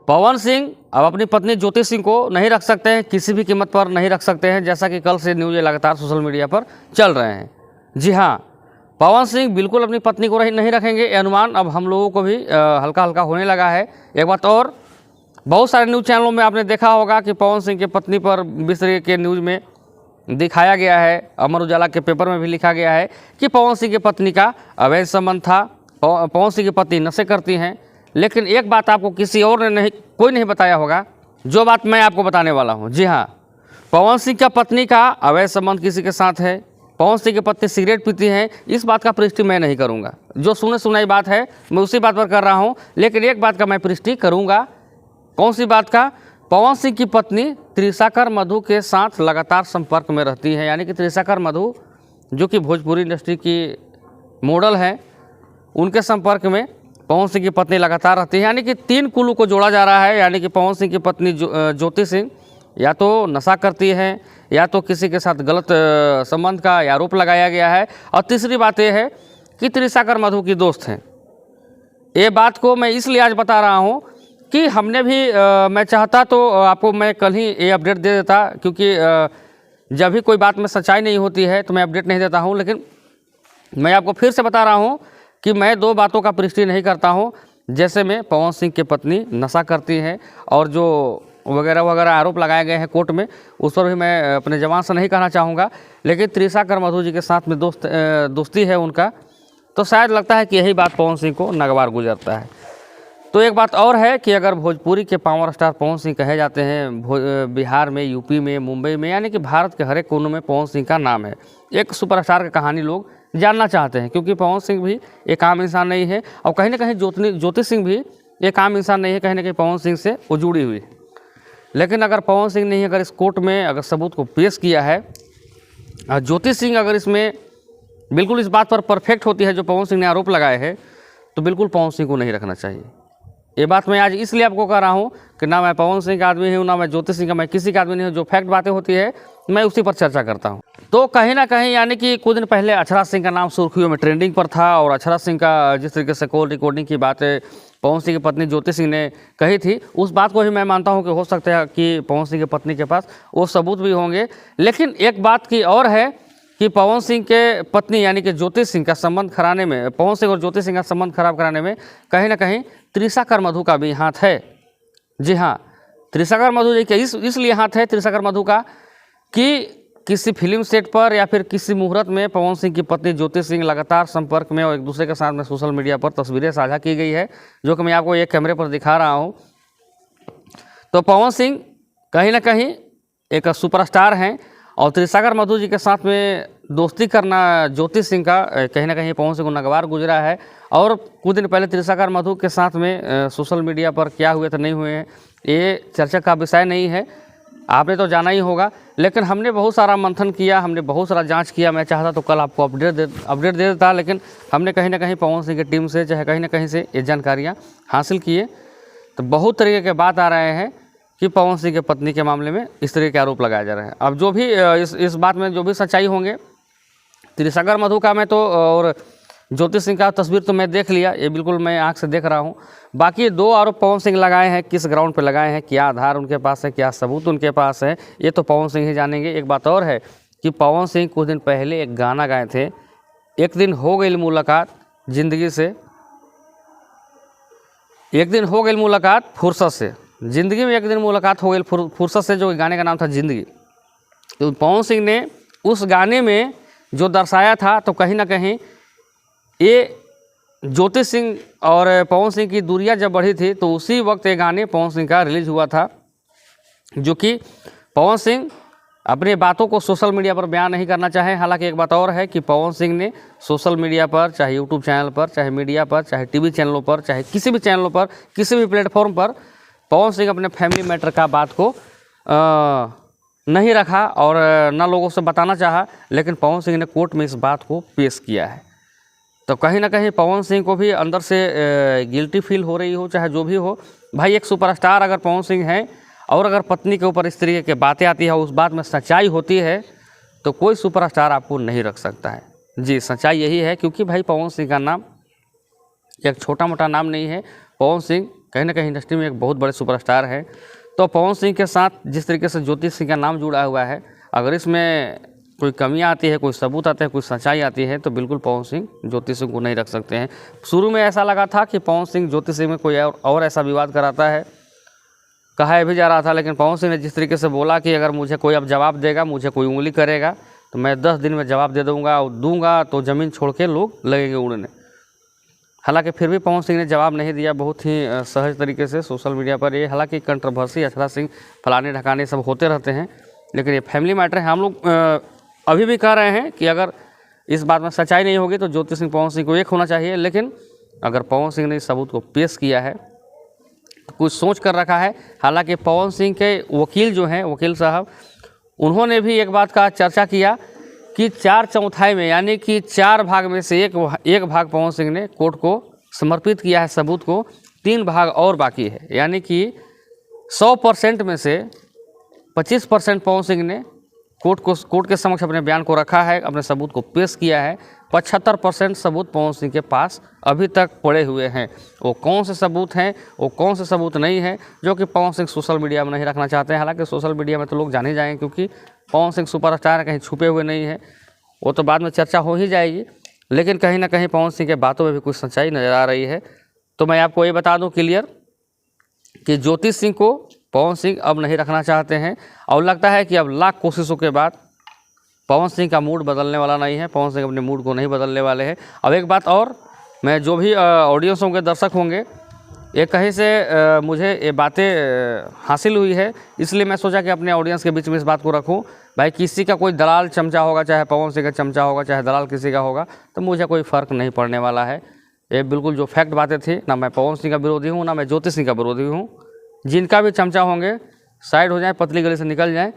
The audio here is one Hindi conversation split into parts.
पवन सिंह अब अपनी पत्नी ज्योति सिंह को नहीं रख सकते हैं, किसी भी कीमत पर नहीं रख सकते हैं, जैसा कि कल से न्यूज़ लगातार सोशल मीडिया पर चल रहे हैं। जी हाँ, पवन सिंह बिल्कुल अपनी पत्नी को नहीं रखेंगे, ये अनुमान अब हम लोगों को भी हल्का हल्का होने लगा है। एक बात और, बहुत सारे न्यूज़ चैनलों में आपने देखा होगा कि पवन सिंह की पत्नी पर इस तरह के न्यूज़ में दिखाया गया है, अमर उजाला के पेपर में भी लिखा गया है कि पवन सिंह की पत्नी का अवैध संबंध था, पवन सिंह की पत्नी नशे करती हैं। लेकिन एक बात आपको किसी और ने कोई नहीं बताया होगा, जो बात मैं आपको बताने वाला हूँ। जी हाँ, पवन सिंह का पत्नी का अवैध संबंध किसी के साथ है, पवन सिंह की पत्नी सिगरेट पीती हैं, इस बात का पुष्टि मैं नहीं करूँगा। जो सुने सुनाई बात है मैं उसी बात पर कर रहा हूँ, लेकिन एक बात का मैं पुष्टि करूँगा। कौन सी बात का? पवन सिंह की पत्नी त्रिशाकर मधु के साथ लगातार संपर्क में रहती है, यानी कि त्रिशाकर मधु जो कि भोजपुरी इंडस्ट्री की मॉडल हैं, उनके संपर्क में पवन सिंह की पत्नी लगातार रहती है। यानी कि 3 कुल्लू को जोड़ा जा रहा है, यानी कि पवन सिंह की पत्नी ज्योति सिंह या तो नशा करती हैं या तो किसी के साथ गलत संबंध का आरोप लगाया गया है, और तीसरी बात यह है कि त्रिशाकर मधु की दोस्त हैं। ये बात को मैं इसलिए आज बता रहा हूँ कि हमने भी मैं चाहता तो आपको मैं कल ही ये अपडेट दे देता, क्योंकि जब भी कोई बात में सच्चाई नहीं होती है तो मैं अपडेट नहीं देता हूँ। लेकिन मैं आपको फिर से बता रहा हूँ कि मैं 2 बातों का पुष्टि नहीं करता हूँ, जैसे में पवन सिंह की पत्नी नशा करती हैं और जो वगैरह वगैरह आरोप लगाए गए हैं कोर्ट में, उस पर भी मैं अपने जवान से नहीं कहना चाहूँगा। लेकिन त्रिशाकर मधु जी के साथ में दोस्ती है उनका, तो शायद लगता है कि यही बात पवन सिंह को नागवार गुजरता है। तो एक बात और है कि अगर भोजपुरी के पावर स्टार पवन सिंह कहे जाते हैं, बिहार में, यूपी में, मुंबई में, यानी कि भारत के हर एक कोने में पवन सिंह का नाम है। एक सुपरस्टार की कहानी लोग जानना चाहते हैं, क्योंकि पवन सिंह भी एक आम इंसान नहीं है, और कहीं ना कहीं ज्योति सिंह भी एक आम इंसान नहीं है, कहीं ना कहीं पवन सिंह से वो जुड़ी हुई है। लेकिन अगर पवन सिंह ने अगर इस कोर्ट में अगर सबूत को पेश किया है, और ज्योति सिंह अगर इसमें बिल्कुल इस बात पर परफेक्ट होती है जो पवन सिंह ने आरोप लगाए हैं, तो बिल्कुल पवन सिंह को नहीं रखना चाहिए। ये बात मैं आज इसलिए आपको कह रहा हूँ कि ना मैं पवन सिंह का आदमी हूँ, ना मैं ज्योति सिंह का, मैं किसी का आदमी नहीं हूँ। जो फैक्ट बातें होती है मैं उसी पर चर्चा करता हूँ। तो कहीं ना कहीं यानी कि कुछ दिन पहले अक्षरा सिंह का नाम सुर्खियों में ट्रेंडिंग पर था, और अक्षरा सिंह का जिस तरीके से कॉल रिकॉर्डिंग की बातें पवन सिंह की पत्नी ज्योति सिंह ने कही थी, उस बात को ही मैं मानता हूँ कि हो सकता है कि पवन सिंह की पत्नी के पास वो सबूत भी होंगे। लेकिन एक बात की और है कि पवन सिंह के पत्नी यानी कि ज्योति सिंह का संबंध खराने में, पवन सिंह और ज्योति सिंह का संबंध खराब कराने में कहीं ना कहीं त्रिशाकर मधु का भी हाथ है। जी हाँ, त्रिशाकर मधु जी के इसलिए हाथ है त्रिशाकर मधु का कि किसी फिल्म सेट पर या फिर किसी मुहूर्त में पवन सिंह की पत्नी ज्योति सिंह लगातार संपर्क में और एक दूसरे के साथ में सोशल मीडिया पर तस्वीरें साझा की गई है, जो कि मैं आपको एक कैमरे पर दिखा रहा हूँ। तो पवन सिंह कहीं ना कहीं एक सुपरस्टार हैं, और त्रिशाकर मधु जी के साथ में दोस्ती करना ज्योति सिंह का कहीं ना कहीं पवन सिंह को नागवार गुजरा है। और कुछ दिन पहले त्रिशाकर मधु के साथ में सोशल मीडिया पर क्या हुए तो नहीं हुए हैं, ये चर्चा का विषय नहीं है, आपने तो जाना ही होगा। लेकिन हमने बहुत सारा मंथन किया, हमने बहुत सारा जांच किया। मैं चाहता तो कल आपको अपडेट दे देता, लेकिन हमने कहीं ना कहीं पवन सिंह की टीम से चाहे कहीं ना कहीं से ये जानकारियाँ हासिल किए। तो बहुत तरीके के बात आ रहे हैं कि पवन सिंह के पत्नी के मामले में इस तरह के आरोप लगाए जा रहे हैं। अब जो भी इस बात में जो भी सच्चाई होंगे, त्रिशाकर मधु का मैं तो और ज्योति सिंह का तस्वीर तो मैं देख लिया, ये बिल्कुल मैं आंख से देख रहा हूँ। बाकी 2 आरोप पवन सिंह लगाए हैं, किस ग्राउंड पे लगाए हैं, क्या आधार उनके पास है, क्या सबूत उनके पास है, ये तो पवन सिंह ही जानेंगे। एक बात और है कि पवन सिंह कुछ दिन पहले एक गाना गाए थे, एक दिन हो गई मुलाकात जिंदगी से, एक दिन हो गई मुलाकात फुर्सत से, ज़िंदगी में एक दिन मुलाकात हो गई फुर्सत से, जो गाने का नाम था जिंदगी। तो पवन सिंह ने उस गाने में जो दर्शाया था, तो कहीं ना कहीं ये ज्योति सिंह और पवन सिंह की दूरियां जब बढ़ी थी, तो उसी वक्त ये गाने पवन सिंह का रिलीज हुआ था, जो कि पवन सिंह अपनी बातों को सोशल मीडिया पर बयान नहीं करना चाहे। हालांकि एक बात और है कि पवन सिंह ने सोशल मीडिया पर, चाहे यूट्यूब चैनल पर, चाहे मीडिया पर, चाहे टीवी चैनलों पर, चाहे किसी भी चैनलों पर, किसी भी प्लेटफॉर्म पर पवन सिंह अपने फैमिली मैटर का बात को नहीं रखा और न लोगों से बताना चाहा। लेकिन पवन सिंह ने कोर्ट में इस बात को पेश किया है। तो कहीं ना कहीं पवन सिंह को भी अंदर से गिल्टी फील हो रही हो, चाहे जो भी हो। भाई एक सुपरस्टार अगर पवन सिंह है और अगर पत्नी के ऊपर इस तरीके की बातें आती है, उस बात में सच्चाई होती है, तो कोई सुपरस्टार आपको नहीं रख सकता है। जी, सच्चाई यही है, क्योंकि भाई पवन सिंह का नाम एक छोटा मोटा नाम नहीं है। पवन सिंह कहीं ना कहीं इंडस्ट्री में एक बहुत बड़े सुपरस्टार है। तो पवन सिंह के साथ जिस तरीके से ज्योति सिंह का नाम जुड़ा हुआ है, अगर इसमें कोई कमियां आती है, कोई सबूत आते हैं, कोई सच्चाई आती है, तो बिल्कुल पवन सिंह ज्योति सिंह को नहीं रख सकते हैं। शुरू में ऐसा लगा था कि पवन सिंह ज्योति सिंह में कोई और ऐसा विवाद कराता है, कहा भी जा रहा था, लेकिन पवन सिंह ने जिस तरीके से बोला कि अगर मुझे कोई अब जवाब देगा, मुझे कोई उंगली करेगा, तो मैं 10 दिन में जवाब दे दूंगा, और दूंगा तो ज़मीन छोड़ के लोग लगेंगे उड़ने। हालांकि फिर भी पवन सिंह ने जवाब नहीं दिया, बहुत ही सहज तरीके से सोशल मीडिया पर। ये हालांकि कंट्रोवर्सी, अक्षरा सिंह फलाने ढकाने सब होते रहते हैं, लेकिन ये फैमिली मैटर है। हम लोग अभी भी कह रहे हैं कि अगर इस बात में सच्चाई नहीं होगी तो ज्योति सिंह पवन सिंह को एक होना चाहिए। लेकिन अगर पवन सिंह ने इस सबूत को पेश किया है तो कुछ सोच कर रखा है। हालांकि पवन सिंह के वकील जो हैं, वकील साहब, उन्होंने भी एक बात का चर्चा किया कि 4/4 में, यानी कि 4 भाग में से एक भाग पवन सिंह ने कोर्ट को समर्पित किया है सबूत को, 3 भाग और बाकी है। यानी कि 100% में से 25% पवन सिंह ने कोर्ट के समक्ष अपने बयान को रखा है, अपने सबूत को पेश किया है। 75% सबूत पवन सिंह के पास अभी तक पड़े हुए हैं। वो कौन से सबूत हैं, वो कौन से सबूत नहीं है, जो कि पवन सिंह सोशल मीडिया में नहीं रखना चाहते हैं। हालांकि सोशल मीडिया में तो लोग जाने जाएंगे, क्योंकि पवन सिंह सुपरस्टार है, कहीं छुपे हुए नहीं है। वो तो बाद में चर्चा हो ही जाएगी, लेकिन कहीं ना कहीं पवन सिंह के बातों में भी कुछ सच्चाई नज़र आ रही है। तो मैं आपको ये बता दूँ क्लियर कि ज्योति सिंह को पवन सिंह अब नहीं रखना चाहते हैं, और लगता है कि अब लाख कोशिशों के बाद पवन सिंह का मूड बदलने वाला नहीं है। पवन सिंह अपने मूड को नहीं बदलने वाले हैं। अब एक बात और, मैं जो भी ऑडियंस होंगे, दर्शक होंगे, एक कहीं से मुझे ये बातें हासिल हुई है, इसलिए मैं सोचा कि अपने ऑडियंस के बीच में इस बात को रखूं। भाई किसी का कोई दलाल चमचा होगा, चाहे पवन सिंह का चमचा होगा, चाहे दलाल किसी का होगा, तो मुझे कोई फ़र्क नहीं पड़ने वाला है। ये बिल्कुल जो फैक्ट बातें थी, ना मैं पवन सिंह का विरोधी हूँ, ना मैं ज्योति सिंह का विरोधी हूँ। जिनका भी चमचा होंगे साइड हो जाए, पतली गली से निकल जाएँ।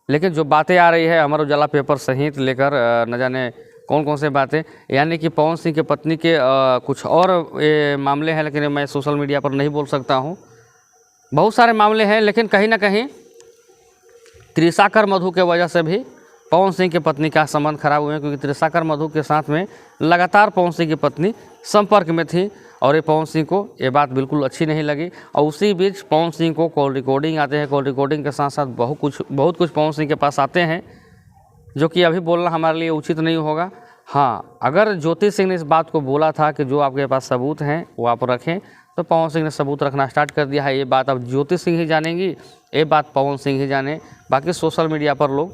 लेकिन जो बातें आ रही है अमर उजाला पेपर सहित लेकर, न जाने कौन कौन से बातें, यानी कि पवन सिंह की पत्नी के कुछ और मामले हैं, लेकिन मैं सोशल मीडिया पर नहीं बोल सकता हूं। बहुत सारे मामले हैं, लेकिन कहीं ना कहीं त्रिशाकर मधु के वजह से भी पवन सिंह की पत्नी का संबंध खराब हुए, क्योंकि त्रिशाकर मधु के साथ में लगातार पवन सिंह की पत्नी संपर्क में थी, और ये पवन सिंह को ये बात बिल्कुल अच्छी नहीं लगी। और उसी बीच पवन सिंह को कॉल रिकॉर्डिंग आते हैं, कॉल रिकॉर्डिंग के साथ साथ बहुत कुछ पवन सिंह के पास आते हैं, जो कि अभी बोलना हमारे लिए उचित नहीं होगा। हाँ, अगर ज्योति सिंह ने इस बात को बोला था कि जो आपके पास सबूत हैं वो आप रखें, तो पवन सिंह ने सबूत रखना स्टार्ट कर दिया है। ये बात अब ज्योति सिंह ही जानेंगी, ये बात पवन सिंह ही जाने। बाकी सोशल मीडिया पर लोग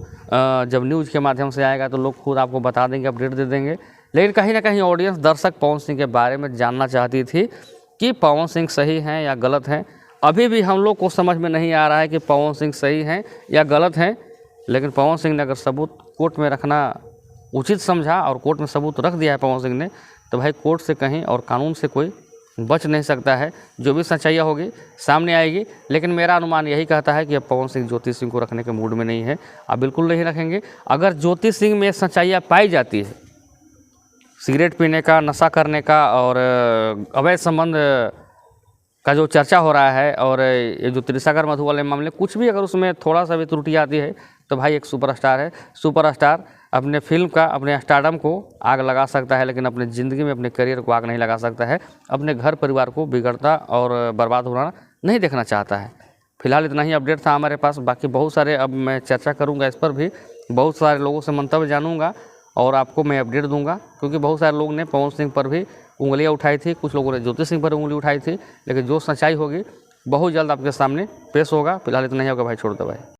जब न्यूज़ के माध्यम से आएगा तो लोग खुद आपको बता देंगे, अपडेट दे देंगे। लेकिन कहीं ना कहीं ऑडियंस, दर्शक पवन सिंह के बारे में जानना चाहती थी कि पवन सिंह सही हैं या गलत हैं। अभी भी हम लोग को समझ में नहीं आ रहा है कि पवन सिंह सही हैं या गलत हैं। लेकिन पवन सिंह ने अगर सबूत कोर्ट में रखना उचित समझा और कोर्ट में सबूत रख दिया है पवन सिंह ने, तो भाई कोर्ट से कहीं और कानून से कोई बच नहीं सकता है। जो भी सच्चाई होगी सामने आएगी। लेकिन मेरा अनुमान यही कहता है कि अब पवन सिंह ज्योति सिंह को रखने के मूड में नहीं है, अब बिल्कुल नहीं रखेंगे। अगर ज्योति सिंह में सच्चाइयाँ पाई जाती है, सिगरेट पीने का, नशा करने का और अवैध संबंध का जो चर्चा हो रहा है, और ये जो त्रिशाकर मधु वाले मामले, कुछ भी अगर उसमें थोड़ा सा भी त्रुटि आती है, तो भाई एक सुपरस्टार है। सुपरस्टार अपने फिल्म का, अपने स्टारडम को आग लगा सकता है, लेकिन अपने ज़िंदगी में, अपने करियर को आग नहीं लगा सकता है। अपने घर परिवार को बिगड़ता और बर्बाद होना नहीं देखना चाहता है। फिलहाल इतना ही अपडेट था हमारे पास। बाकी बहुत सारे, अब मैं चर्चा करूँगा इस पर भी, बहुत सारे लोगों से मंतव्य जानूँगा और आपको मैं अपडेट दूंगा, क्योंकि बहुत सारे लोग ने पवन सिंह पर भी उंगलियां उठाई थी, कुछ लोगों ने ज्योति सिंह पर उंगली उठाई थी। लेकिन जो सच्चाई होगी बहुत जल्द आपके सामने पेश होगा। फिलहाल इतना ही होगा भाई, छोड़ दो भाई।